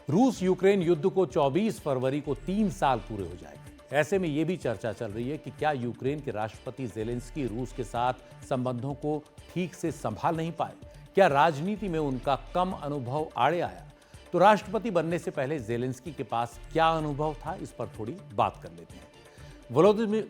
रूस यूक्रेन युद्ध को 24 फरवरी को 3 साल पूरे हो जाएंगे। ऐसे में यह भी चर्चा चल रही है कि क्या यूक्रेन के राष्ट्रपति ज़ेलेंस्की रूस के साथ संबंधों को ठीक से संभाल नहीं पाए। क्या राजनीति में उनका कम अनुभव आड़े आया। तो राष्ट्रपति बनने से पहले ज़ेलेंस्की के पास क्या अनुभव था, इस पर थोड़ी बात कर लेते हैं।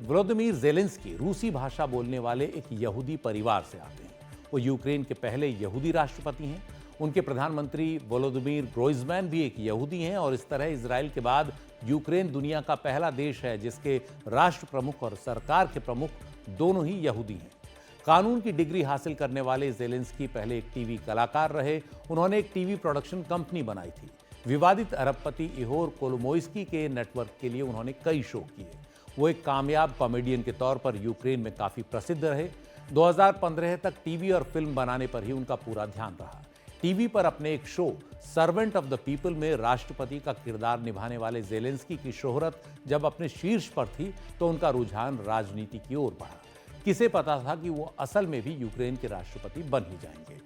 वोलोदिमीर ज़ेलेंस्की रूसी भाषा बोलने वाले एक यहूदी परिवार से आते हैं। वो यूक्रेन के पहले यहूदी राष्ट्रपति हैं। उनके प्रधानमंत्री वोलोदिमीर ग्रोइज़मैन भी एक यहूदी हैं और इस तरह इजराइल के बाद यूक्रेन दुनिया का पहला देश है जिसके राष्ट्र प्रमुख और सरकार के प्रमुख दोनों ही यहूदी हैं। कानून की डिग्री हासिल करने वाले ज़ेलेंस्की पहले एक टीवी कलाकार रहे। उन्होंने एक टीवी प्रोडक्शन कंपनी बनाई थी। विवादित अरबपति इहोर कोलोमोइस्की के नेटवर्क के लिए उन्होंने कई शो किए। वो एक कामयाब कॉमेडियन के तौर पर यूक्रेन में काफ़ी प्रसिद्ध रहे। 2015 तक टीवी और फिल्म बनाने पर ही उनका पूरा ध्यान रहा। टीवी पर अपने एक show servant of the people में राष्ट्रपति का किरदार निभाने वाले ज़ेलेंस्की की शोहरत जब अपने शीर्ष पर थी तो उनका रुझान राजनीति की ओर बढ़ा। किसे पता था कि वो असल में भी यूक्रेन के राष्ट्रपति बन ही जाएंगे।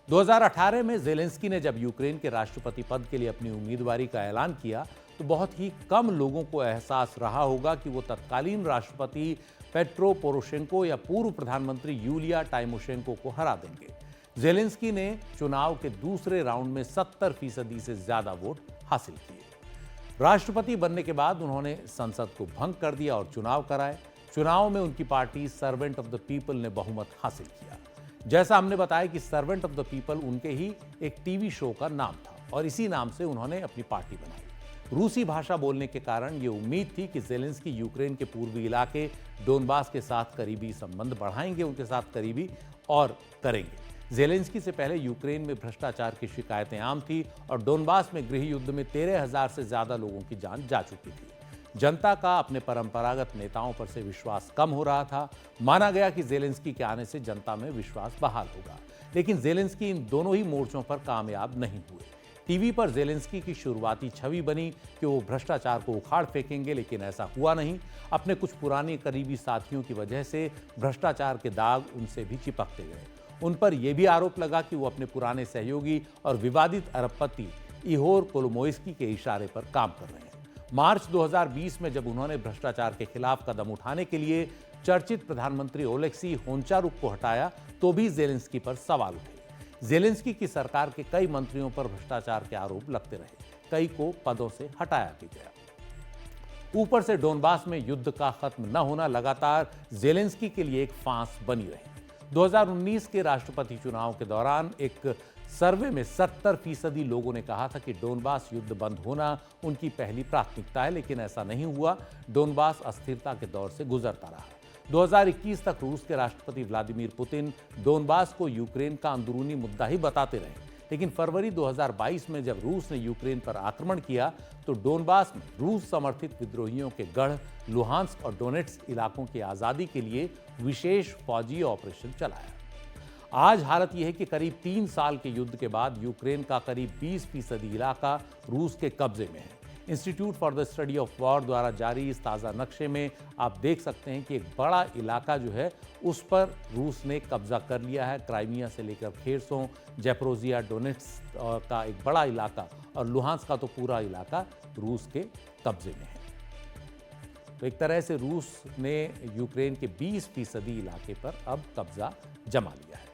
2018 में ज़ेलेंस्की ने जब यूक्रेन के राष्ट्रपति पद के लिए अपनी उम्मीदवारी का ऐलान किया तो बहुत ही कम लोगों को एहसास रहा होगा कि वो तत्कालीन राष्ट्रपति पेट्रो पोरोशेंको या पूर्व प्रधानमंत्री यूलिया टाइमोशेंको को हरा देंगे। ज़ेलेंस्की ने चुनाव के दूसरे राउंड में 70% से ज्यादा वोट हासिल किए। राष्ट्रपति बनने के बाद उन्होंने संसद को भंग कर दिया और चुनाव कराए। चुनाव में उनकी party servant of the people ने बहुमत हासिल किया। जैसा हमने बताया कि सर्वेंट ऑफ द पीपल उनके ही एक टीवी शो का नाम था और इसी नाम से उन्होंने अपनी पार्टी बनाई। रूसी भाषा बोलने के कारण ये उम्मीद थी कि ज़ेलेंस्की यूक्रेन के पूर्वी इलाके डोनबास के साथ करीबी संबंध बढ़ाएंगे, उनके साथ करीबी और करेंगे। ज़ेलेंस्की से पहले यूक्रेन में भ्रष्टाचार की शिकायतें आम थी और डोनबास में गृह युद्ध में 13,000 से ज्यादा लोगों की जान जा चुकी थी। जनता का अपने परंपरागत नेताओं पर से विश्वास कम हो रहा था। माना गया कि ज़ेलेंस्की के आने से जनता में विश्वास बहाल होगा, लेकिन ज़ेलेंस्की इन दोनों ही मोर्चों पर कामयाब नहीं हुए। टीवी पर ज़ेलेंस्की की शुरुआती छवि बनी कि वो भ्रष्टाचार को उखाड़ फेंकेंगे, लेकिन ऐसा हुआ नहीं। अपने कुछ पुराने करीबी साथियों की वजह से भ्रष्टाचार के दाग उनसे भी चिपकते गए। उन पर यह भी आरोप लगा कि वो अपने पुराने सहयोगी और विवादित अरबपति इहोर कोलोमोइस्की के इशारे पर काम कर रहे हैं। मार्च 2020 में जब उन्होंने भ्रष्टाचार के खिलाफ कदम उठाने के लिए चर्चित प्रधानमंत्री ओलेक्सी होनचारुक को हटाया तो भी ज़ेलेंस्की पर सवाल उठे। ज़ेलेंस्की की सरकार के कई मंत्रियों पर भ्रष्टाचार के आरोप लगते रहे। कई को पदों से हटाया भी गया। ऊपर से डोनबास में युद्ध का खत्म न होना लगातार ज़ेलेंस्की के लिए एक फांस बनी रही। 2019 के राष्ट्रपति चुनाव के दौरान एक सर्वे में 70% लोगों ने कहा था कि डोनबास युद्ध बंद होना उनकी पहली प्राथमिकता है, लेकिन ऐसा नहीं हुआ। डोनबास अस्थिरता के दौर से गुजरता रहा। 2021 तक रूस के राष्ट्रपति व्लादिमीर पुतिन डोनबास को यूक्रेन का अंदरूनी मुद्दा ही बताते रहे, लेकिन फरवरी 2022 में जब रूस ने यूक्रेन पर आक्रमण किया तो डोनबास में रूस समर्थित विद्रोहियों के गढ़ लुहांस्क और डोनेट्स्क इलाकों की आज़ादी के लिए विशेष फौजी ऑपरेशन चलाया। आज हालत यह है कि करीब 3 साल के युद्ध के बाद यूक्रेन का करीब 20% इलाका रूस के कब्जे में है। Institute for the study of war द्वारा जारी इस ताज़ा नक्शे में आप देख सकते हैं कि एक बड़ा इलाका जो है उस पर रूस ने कब्जा कर लिया है। क्राइमिया से लेकर खेरसों, जेप्रोजिया, डोनेट्स्क का एक बड़ा इलाका और लुहांस्क का तो पूरा इलाका रूस के कब्जे में है। तो एक तरह से रूस ने यूक्रेन के 20% इलाके पर अब कब्जा जमा लिया है।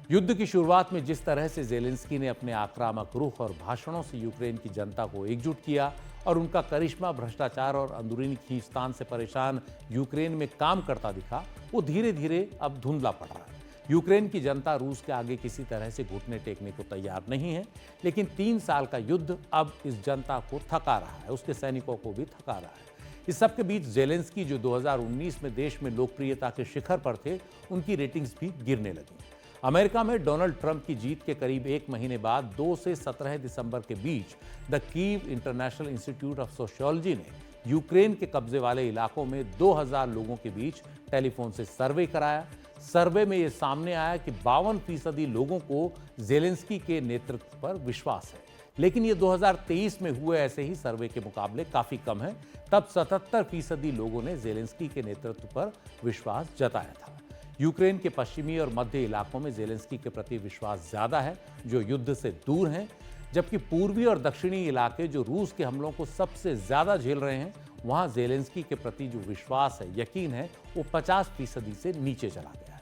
युद्ध की शुरुआत में जिस तरह से ज़ेलेंस्की ने अपने आक्रामक रुख और भाषणों से यूक्रेन की जनता को एकजुट किया और उनका करिश्मा भ्रष्टाचार और अंदरूनी खींचतान से परेशान यूक्रेन में काम करता दिखा, वो धीरे धीरे अब धुंधला पड़ रहा है। यूक्रेन की जनता रूस के आगे किसी तरह से घुटने टेकने को तैयार नहीं है, लेकिन 3 साल का युद्ध अब इस जनता को थका रहा है, उसके सैनिकों को भी थका रहा है। इस सब के बीच ज़ेलेंस्की जो 2019 में देश में लोकप्रियता के शिखर पर थे, उनकी रेटिंग्स भी गिरने लगी। अमेरिका में डोनाल्ड ट्रंप की जीत के करीब 1 महीने बाद 2 से 17 दिसंबर के बीच the Kyiv International Institute of Sociology ने यूक्रेन के कब्जे वाले इलाकों में 2000 लोगों के बीच टेलीफोन से सर्वे कराया। सर्वे में यह सामने आया कि 52% लोगों को ज़ेलेंस्की के नेतृत्व पर विश्वास है, लेकिन ये 2023 में हुए ऐसे ही सर्वे के मुकाबले काफ़ी कम है। तब 77% लोगों ने ज़ेलेंस्की के नेतृत्व पर विश्वास जताया था। यूक्रेन के पश्चिमी और मध्य इलाकों में ज़ेलेंस्की के प्रति विश्वास ज़्यादा है, जो युद्ध से दूर हैं। जबकि पूर्वी और दक्षिणी इलाके जो रूस के हमलों को सबसे ज्यादा झेल रहे हैं, वहां जेलेंस्की के प्रति जो विश्वास है, यकीन है, वो 50% से नीचे चला गया है।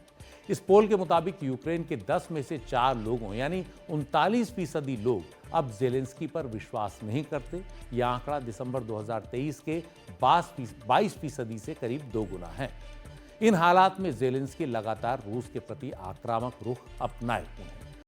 इस पोल के मुताबिक यूक्रेन के 10 में से 4 लोगों यानी 39% लोग अब जेलेंस्की पर विश्वास नहीं करते। यह आंकड़ा दिसंबर 2023 के 22% से करीब 2 गुना है। इन हालात में जेलेंस्की लगातार रूस के प्रति आक्रामक रुख अपनाए हुए हैं।